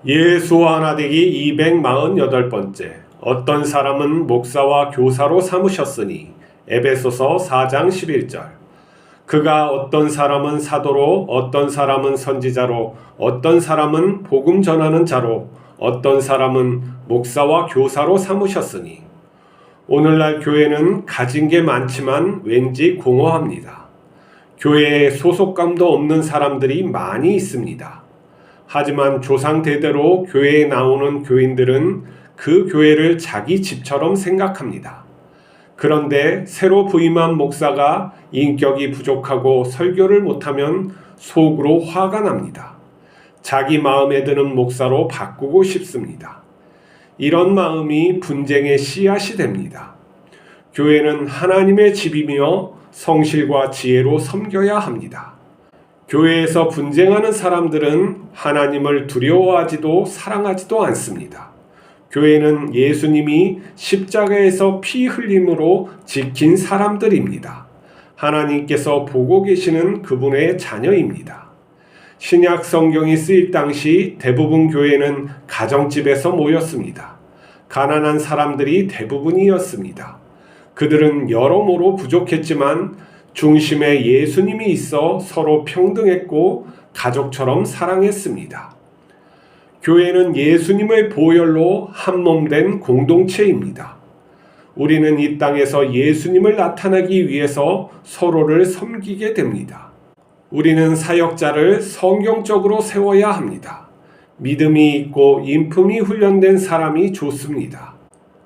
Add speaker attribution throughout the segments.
Speaker 1: 예수 하나 되기 248번째. 어떤 사람은 목사와 교사로 삼으셨으니. 에베소서 4장 11절. 그가 어떤 사람은 사도로, 어떤 사람은 선지자로, 어떤 사람은 복음 전하는 자로, 어떤 사람은 목사와 교사로 삼으셨으니. 오늘날 교회는 가진 게 많지만 왠지 공허합니다. 교회에 소속감도 없는 사람들이 많이 있습니다. 하지만 조상 대대로 교회에 나오는 교인들은 그 교회를 자기 집처럼 생각합니다. 그런데 새로 부임한 목사가 인격이 부족하고 설교를 못하면 속으로 화가 납니다. 자기 마음에 드는 목사로 바꾸고 싶습니다. 이런 마음이 분쟁의 씨앗이 됩니다. 교회는 하나님의 집이며 성실과 지혜로 섬겨야 합니다. 교회에서 분쟁하는 사람들은 하나님을 두려워하지도 사랑하지도 않습니다. 교회는 예수님이 십자가에서 피 흘림으로 지킨 사람들입니다. 하나님께서 보고 계시는 그분의 자녀입니다. 신약 성경이 쓰일 당시 대부분 교회는 가정집에서 모였습니다. 가난한 사람들이 대부분이었습니다. 그들은 여러모로 부족했지만 중심에 예수님이 있어 서로 평등했고 가족처럼 사랑했습니다. 교회는 예수님의 보혈로 한몸된 공동체입니다. 우리는 이 땅에서 예수님을 나타내기 위해서 서로를 섬기게 됩니다. 우리는 사역자를 성경적으로 세워야 합니다. 믿음이 있고 인품이 훈련된 사람이 좋습니다.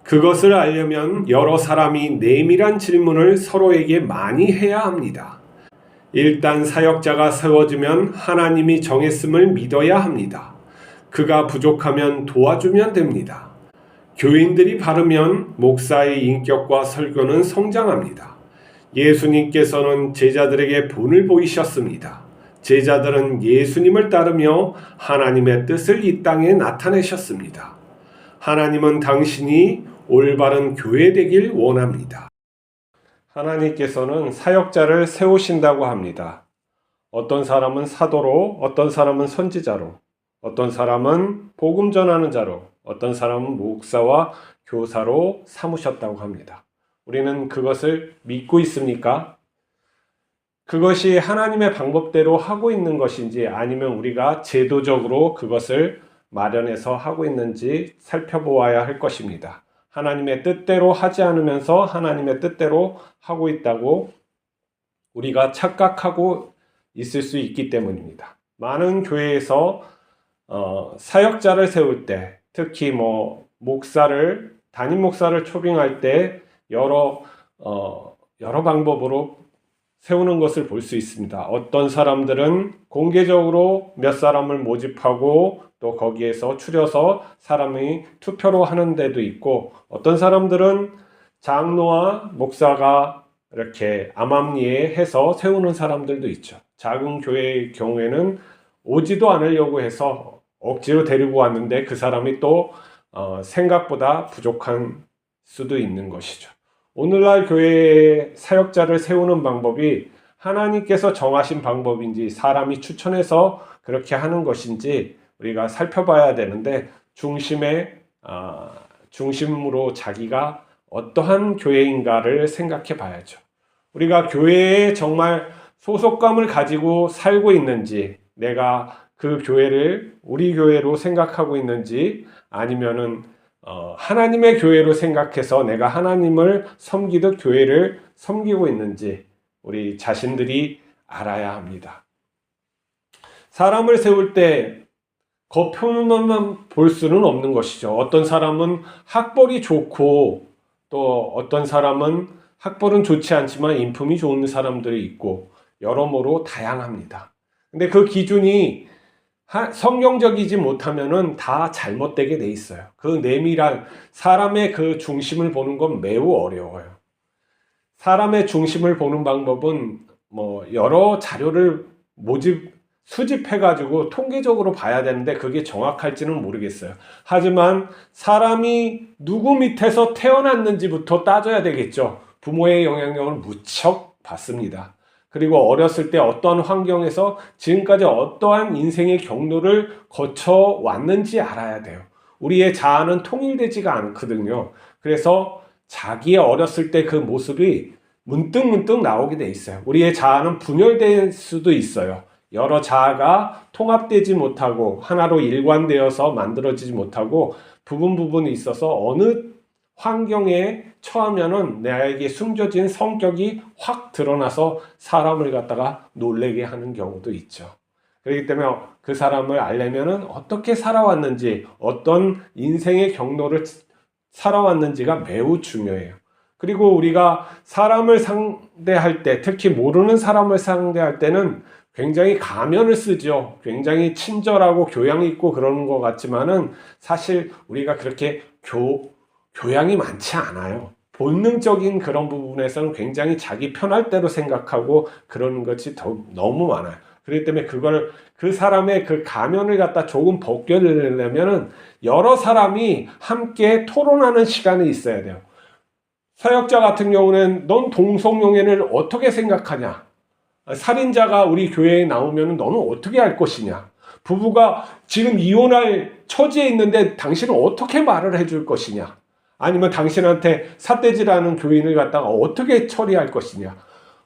Speaker 1: 그것을 알려면 여러 사람이 내밀한 질문을 서로에게 많이 해야 합니다. 일단 사역자가 세워지면 하나님이 정했음을 믿어야 합니다. 그가 부족하면 도와주면 됩니다. 교인들이 바르면 목사의 인격과 설교는 성장합니다. 예수님께서는 제자들에게 본을 보이셨습니다. 제자들은 예수님을 따르며 하나님의 뜻을 이 땅에 나타내셨습니다. 하나님은 당신이 올바른 교회 되길 원합니다. 하나님께서는 사역자를 세우신다고 합니다. 어떤 사람은 사도로, 어떤 사람은 선지자로, 어떤 사람은 복음 전하는 자로, 어떤 사람은 목사와 교사로 삼으셨다고 합니다. 우리는 그것을 믿고 있습니까? 그것이 하나님의 방법대로 하고 있는 것인지 아니면 우리가 제도적으로 그것을 마련해서 하고 있는지 살펴보아야 할 것입니다. 하나님의 뜻대로 하지 않으면서 하나님의 뜻대로 하고 있다고 우리가 착각하고 있을 수 있기 때문입니다. 많은 교회에서 사역자를 세울 때, 특히 담임 목사를 초빙할 때 여러 방법으로 세우는 것을 볼 수 있습니다. 어떤 사람들은 공개적으로 몇 사람을 모집하고 또 거기에서 추려서 사람이 투표로 하는 데도 있고, 어떤 사람들은 장로와 목사가 이렇게 암암리에 해서 세우는 사람들도 있죠. 작은 교회의 경우에는 오지도 않으려고 해서 억지로 데리고 왔는데 그 사람이 또 생각보다 부족한 수도 있는 것이죠. 오늘날 교회의 사역자를 세우는 방법이 하나님께서 정하신 방법인지 사람이 추천해서 그렇게 하는 것인지 우리가 살펴봐야 되는데, 중심으로 자기가 어떠한 교회인가를 생각해 봐야죠. 우리가 교회에 정말 소속감을 가지고 살고 있는지, 내가 그 교회를 우리 교회로 생각하고 있는지, 아니면은 하나님의 교회로 생각해서 내가 하나님을 섬기듯 교회를 섬기고 있는지 우리 자신들이 알아야 합니다. 사람을 세울 때 겉표면만 볼 수는 없는 것이죠. 어떤 사람은 학벌이 좋고 또 어떤 사람은 학벌은 좋지 않지만 인품이 좋은 사람들이 있고 여러모로 다양합니다. 근데 그 기준이 성경적이지 못하면은 다 잘못되게 돼 있어요. 그 내밀한 사람의 그 중심을 보는 건 매우 어려워요. 사람의 중심을 보는 방법은 여러 자료를 수집해가지고 통계적으로 봐야 되는데 그게 정확할지는 모르겠어요. 하지만 사람이 누구 밑에서 태어났는지부터 따져야 되겠죠. 부모의 영향력을 무척 받습니다. 그리고 어렸을 때 어떠한 환경에서 지금까지 어떠한 인생의 경로를 거쳐왔는지 알아야 돼요. 우리의 자아는 통일되지가 않거든요. 그래서 자기의 어렸을 때 그 모습이 문득문득 나오게 돼 있어요. 우리의 자아는 분열될 수도 있어요. 여러 자아가 통합되지 못하고 하나로 일관되어서 만들어지지 못하고 부분이 있어서 어느 환경에 처하면은 나에게 숨겨진 성격이 확 드러나서 사람을 갖다가 놀래게 하는 경우도 있죠. 그렇기 때문에 그 사람을 알려면은 어떻게 살아왔는지, 어떤 인생의 경로를 살아왔는지가 매우 중요해요. 그리고 우리가 사람을 상대할 때, 특히 모르는 사람을 상대할 때는 굉장히 가면을 쓰죠. 굉장히 친절하고 교양 있고 그러는 것 같지만은 사실 우리가 그렇게 교양이 많지 않아요. 본능적인 그런 부분에서는 굉장히 자기 편할 대로 생각하고 그러는 것이 너무 많아요. 그렇기 때문에 그 사람의 그 가면을 갖다 조금 벗겨내려면은 여러 사람이 함께 토론하는 시간이 있어야 돼요. 사역자 같은 경우는 넌 동성연애를 어떻게 생각하냐? 살인자가 우리 교회에 나오면 너는 어떻게 할 것이냐? 부부가 지금 이혼할 처지에 있는데 당신은 어떻게 말을 해줄 것이냐? 아니면 당신한테 삿대질하는 교인을 갖다가 어떻게 처리할 것이냐?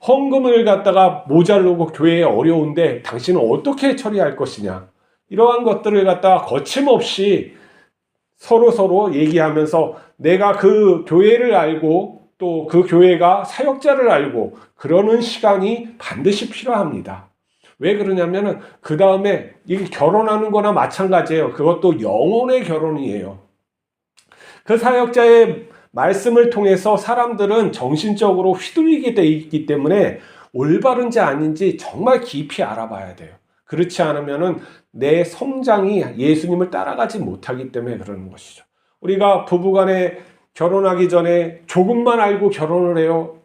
Speaker 1: 헌금을 갖다가 모자르고 교회에 어려운데 당신은 어떻게 처리할 것이냐? 이러한 것들을 갖다가 거침없이 서로 얘기하면서 내가 그 교회를 알고 또 그 교회가 사역자를 알고 그러는 시간이 반드시 필요합니다. 왜 그러냐면은 그 다음에 이게 결혼하는 거나 마찬가지예요. 그것도 영혼의 결혼이에요. 그 사역자의 말씀을 통해서 사람들은 정신적으로 휘둘리게 돼 있기 때문에 올바른지 아닌지 정말 깊이 알아봐야 돼요. 그렇지 않으면은 내 성장이 예수님을 따라가지 못하기 때문에 그러는 것이죠. 우리가 부부간에 결혼하기 전에 조금만 알고 결혼을 해요.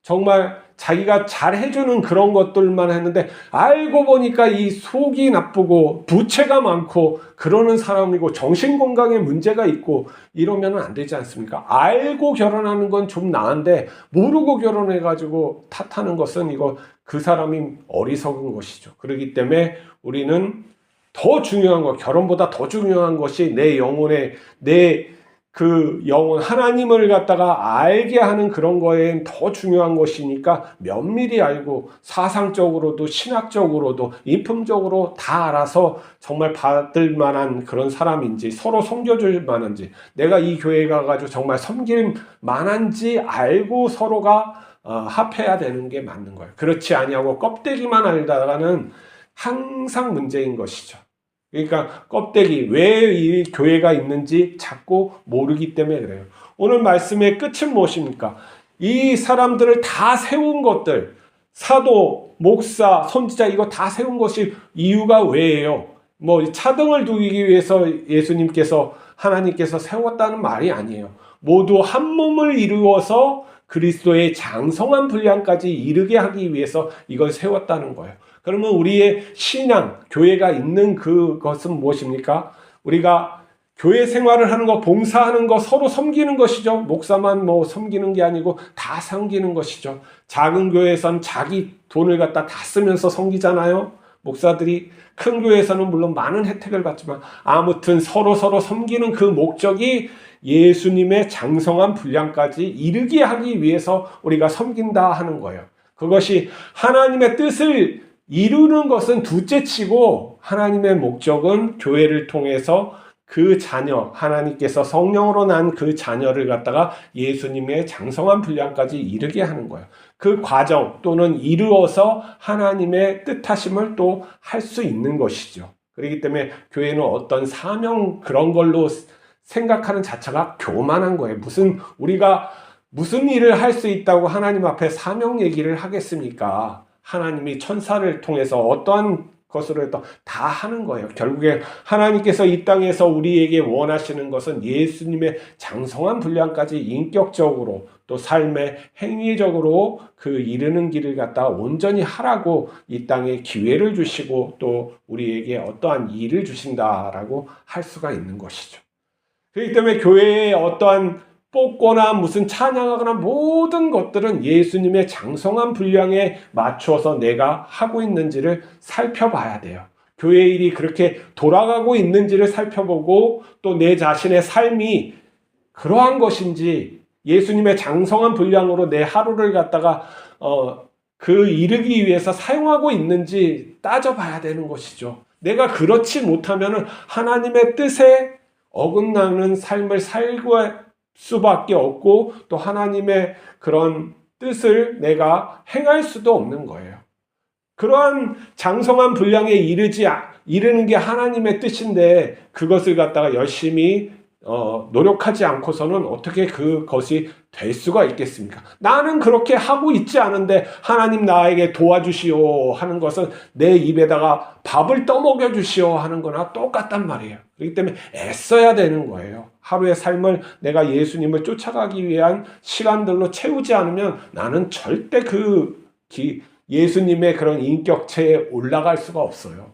Speaker 1: 정말 자기가 잘 해주는 그런 것들만 했는데 알고 보니까 이 속이 나쁘고 부채가 많고 그러는 사람이고 정신건강에 문제가 있고 이러면 안 되지 않습니까? 알고 결혼하는 건 좀 나은데 모르고 결혼해가지고 탓하는 것은 이거 그 사람이 어리석은 것이죠. 그렇기 때문에 우리는 더 중요한 것, 결혼보다 더 중요한 것이 내 영혼의 그 영혼 하나님을 갖다가 알게 하는 그런 거엔 더 중요한 것이니까 면밀히 알고 사상적으로도 신학적으로도 인품적으로 다 알아서 정말 받을 만한 그런 사람인지 서로 섬겨줄 만한지 내가 이 교회에 가가지고 정말 섬길 만한지 알고 서로가 합해야 되는 게 맞는 거예요. 그렇지 아니하고 껍데기만 알다가는 항상 문제인 것이죠. 그러니까 껍데기 왜 이 교회가 있는지 자꾸 모르기 때문에 그래요. 오늘 말씀의 끝은 무엇입니까? 이 사람들을 다 세운 것들 사도, 목사, 선지자 이거 다 세운 것이 이유가 왜예요? 뭐 차등을 두기 위해서 예수님께서 하나님께서 세웠다는 말이 아니에요. 모두 한 몸을 이루어서 그리스도의 장성한 분량까지 이르게 하기 위해서 이걸 세웠다는 거예요. 그러면 우리의 신앙, 교회가 있는 그것은 무엇입니까? 우리가 교회 생활을 하는 거, 봉사하는 거, 서로 섬기는 것이죠. 목사만 뭐 섬기는 게 아니고 다 섬기는 것이죠. 작은 교회에선 자기 돈을 갖다 다 쓰면서 섬기잖아요. 목사들이 큰 교회에서는 물론 많은 혜택을 받지만 아무튼 서로 섬기는 그 목적이 예수님의 장성한 분량까지 이르게 하기 위해서 우리가 섬긴다 하는 거예요. 그것이 하나님의 뜻을 이루는 것은 둘째치고 하나님의 목적은 교회를 통해서 그 자녀, 하나님께서 성령으로 난 그 자녀를 갖다가 예수님의 장성한 분량까지 이르게 하는 거예요. 그 과정 또는 이루어서 하나님의 뜻하심을 또 할 수 있는 것이죠. 그렇기 때문에 교회는 어떤 사명 그런 걸로 생각하는 자체가 교만한 거예요. 우리가 무슨 일을 할 수 있다고 하나님 앞에 사명 얘기를 하겠습니까? 하나님이 천사를 통해서 어떠한 것으로 해도 다 하는 거예요. 결국에 하나님께서 이 땅에서 우리에게 원하시는 것은 예수님의 장성한 분량까지 인격적으로 또 삶의 행위적으로 그 이르는 길을 갖다 온전히 하라고 이 땅에 기회를 주시고 또 우리에게 어떠한 일을 주신다라고 할 수가 있는 것이죠. 그렇기 때문에 교회에 어떠한 뽑거나 무슨 찬양하거나 모든 것들은 예수님의 장성한 분량에 맞춰서 내가 하고 있는지를 살펴봐야 돼요. 교회 일이 그렇게 돌아가고 있는지를 살펴보고 또 내 자신의 삶이 그러한 것인지 예수님의 장성한 분량으로 내 하루를 갖다가 그 이르기 위해서 사용하고 있는지 따져봐야 되는 것이죠. 내가 그렇지 못하면 하나님의 뜻에 어긋나는 삶을 살고 수밖에 없고 또 하나님의 그런 뜻을 내가 행할 수도 없는 거예요. 그러한 장성한 분량에 이르는 게 하나님의 뜻인데 그것을 갖다가 열심히 노력하지 않고서는 어떻게 그것이 될 수가 있겠습니까? 나는 그렇게 하고 있지 않은데 하나님 나에게 도와주시오 하는 것은 내 입에다가 밥을 떠먹여 주시오 하는 거나 똑같단 말이에요. 그렇기 때문에 애써야 되는 거예요. 하루의 삶을 내가 예수님을 쫓아가기 위한 시간들로 채우지 않으면 나는 절대 예수님의 그런 인격체에 올라갈 수가 없어요.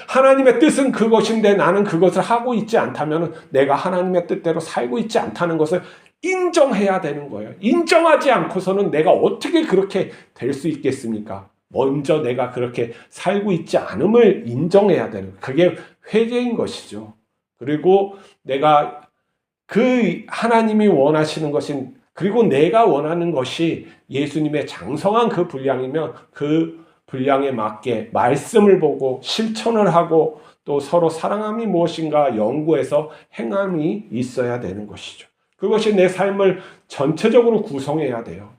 Speaker 1: 하나님의 뜻은 그것인데 나는 그것을 하고 있지 않다면 내가 하나님의 뜻대로 살고 있지 않다는 것을 인정해야 되는 거예요. 인정하지 않고서는 내가 어떻게 그렇게 될 수 있겠습니까? 먼저 내가 그렇게 살고 있지 않음을 인정해야 되는 거예요. 그게 회개인 것이죠. 그리고 내가 하나님이 원하시는 것인 그리고 내가 원하는 것이 예수님의 장성한 그 분량이면 그 분량에 맞게 말씀을 보고 실천을 하고 또 서로 사랑함이 무엇인가 연구해서 행함이 있어야 되는 것이죠. 그것이 내 삶을 전체적으로 구성해야 돼요.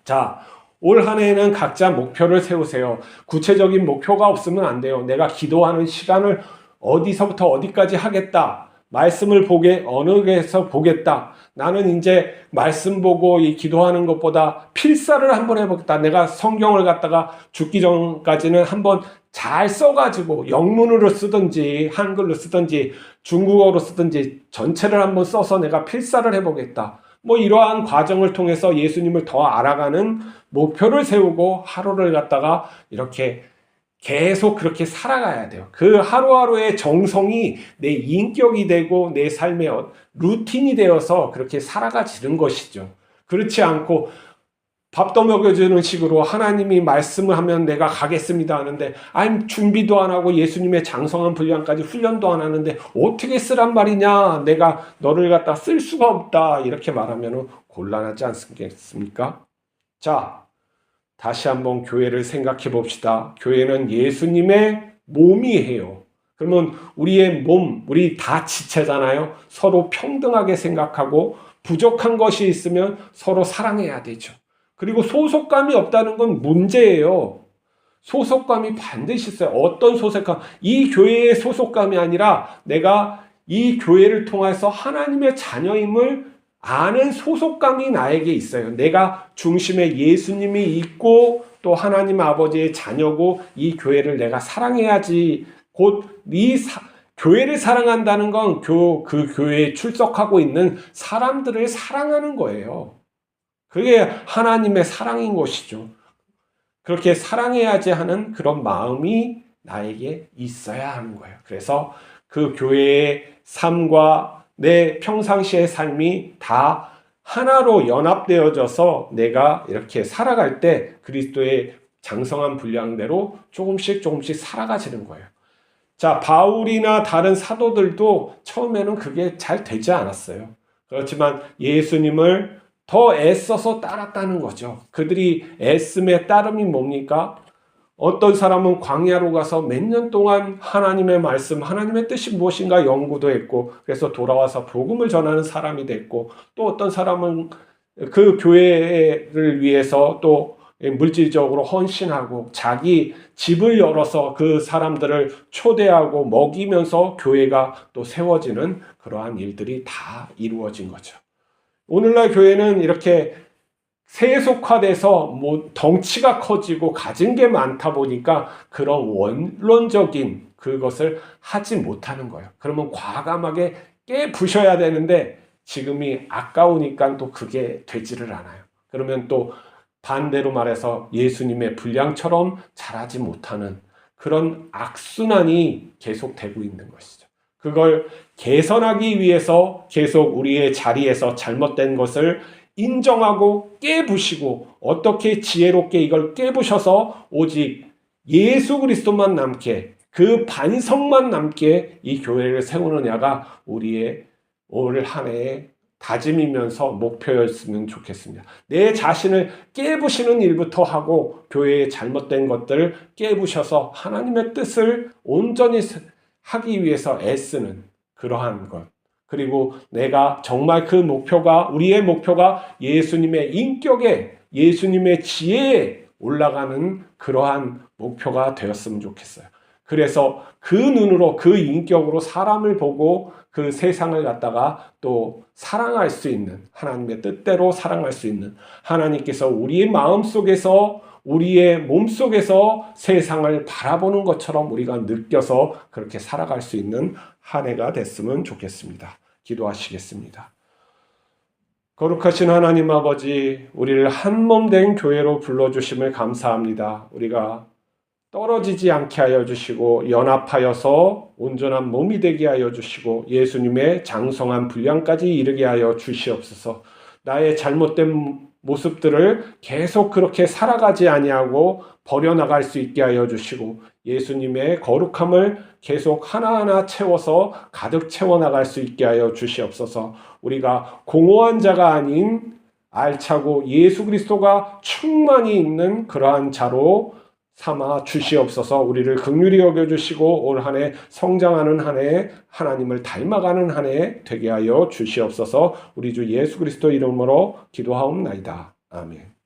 Speaker 1: 자, 올 한 해에는 각자 목표를 세우세요. 구체적인 목표가 없으면 안 돼요. 내가 기도하는 시간을 어디서부터 어디까지 하겠다. 말씀을 어느 곳에서 보겠다. 나는 이제 말씀 보고 이 기도하는 것보다 필사를 한번 해보겠다. 내가 성경을 갖다가 죽기 전까지는 한번 잘 써가지고 영문으로 쓰든지 한글로 쓰든지 중국어로 쓰든지 전체를 한번 써서 내가 필사를 해보겠다. 이러한 과정을 통해서 예수님을 더 알아가는 목표를 세우고 하루를 갖다가 이렇게 계속 그렇게 살아가야 돼요. 그 하루하루의 정성이 내 인격이 되고 내 삶의 루틴이 되어서 그렇게 살아가지는 것이죠. 그렇지 않고 밥도 먹여주는 식으로 하나님이 말씀을 하면 내가 가겠습니다 하는데 준비도 안 하고 예수님의 장성한 분량까지 훈련도 안 하는데 어떻게 쓰란 말이냐, 내가 너를 갖다 쓸 수가 없다 이렇게 말하면 곤란하지 않겠습니까? 자, 다시 한번 교회를 생각해 봅시다. 교회는 예수님의 몸이에요. 그러면 우리의 몸, 우리 다 지체잖아요. 서로 평등하게 생각하고 부족한 것이 있으면 서로 사랑해야 되죠. 그리고 소속감이 없다는 건 문제예요. 소속감이 반드시 있어요. 어떤 소속감? 이 교회의 소속감이 아니라 내가 이 교회를 통해서 하나님의 자녀임을 아는 소속감이 나에게 있어요. 내가 중심에 예수님이 있고 또 하나님 아버지의 자녀고 이 교회를 내가 사랑해야지. 곧 교회를 사랑한다는 건 그 교회에 출석하고 있는 사람들을 사랑하는 거예요. 그게 하나님의 사랑인 것이죠. 그렇게 사랑해야지 하는 그런 마음이 나에게 있어야 하는 거예요. 그래서 그 교회의 삶과 내 평상시의 삶이 다 하나로 연합되어져서 내가 이렇게 살아갈 때 그리스도의 장성한 분량대로 조금씩 살아가지는 거예요. 자, 바울이나 다른 사도들도 처음에는 그게 잘 되지 않았어요. 그렇지만 예수님을 더 애써서 따랐다는 거죠. 그들이 애씀의 따름이 뭡니까? 어떤 사람은 광야로 가서 몇 년 동안 하나님의 말씀, 하나님의 뜻이 무엇인가 연구도 했고 그래서 돌아와서 복음을 전하는 사람이 됐고 또 어떤 사람은 그 교회를 위해서 또 물질적으로 헌신하고 자기 집을 열어서 그 사람들을 초대하고 먹이면서 교회가 또 세워지는 그러한 일들이 다 이루어진 거죠. 오늘날 교회는 이렇게 세속화돼서 덩치가 커지고 가진 게 많다 보니까 그런 원론적인 그것을 하지 못하는 거예요. 그러면 과감하게 깨부셔야 되는데 지금이 아까우니까 또 그게 되지를 않아요. 그러면 또 반대로 말해서 예수님의 분량처럼 자라지 못하는 그런 악순환이 계속되고 있는 것이죠. 그걸 개선하기 위해서 계속 우리의 자리에서 잘못된 것을 인정하고 깨부시고 어떻게 지혜롭게 이걸 깨부셔서 오직 예수 그리스도만 남게, 그 반석만 남게 이 교회를 세우느냐가 우리의 올 한 해의 다짐이면서 목표였으면 좋겠습니다. 내 자신을 깨부시는 일부터 하고 교회의 잘못된 것들을 깨부셔서 하나님의 뜻을 온전히 하기 위해서 애쓰는 그러한 것. 그리고 내가 정말 그 목표가, 우리의 목표가 예수님의 인격에, 예수님의 지혜에 올라가는 그러한 목표가 되었으면 좋겠어요. 그래서 그 눈으로, 그 인격으로 사람을 보고 그 세상을 갖다가 또 사랑할 수 있는, 하나님의 뜻대로 사랑할 수 있는, 하나님께서 우리의 마음속에서, 우리의 몸속에서 세상을 바라보는 것처럼 우리가 느껴서 그렇게 살아갈 수 있는 한 해가 됐으면 좋겠습니다. 기도하시겠습니다. 거룩하신 하나님 아버지, 우리를 한 몸 된 교회로 불러주심을 감사합니다. 우리가 떨어지지 않게 하여 주시고 연합하여서 온전한 몸이 되게 하여 주시고 예수님의 장성한 분량까지 이르게 하여 주시옵소서. 나의 잘못된 모습들을 계속 그렇게 살아가지 아니하고 버려나갈 수 있게 하여 주시고 예수님의 거룩함을 계속 하나하나 채워서 가득 채워나갈 수 있게 하여 주시옵소서. 우리가 공허한 자가 아닌 알차고 예수 그리스도가 충만히 있는 그러한 자로 삼아 주시옵소서. 우리를 긍휼히 여겨주시고 올 한 해 성장하는 한 해, 하나님을 닮아가는 한 해 되게 하여 주시옵소서. 우리 주 예수 그리스도 이름으로 기도하옵나이다. 아멘.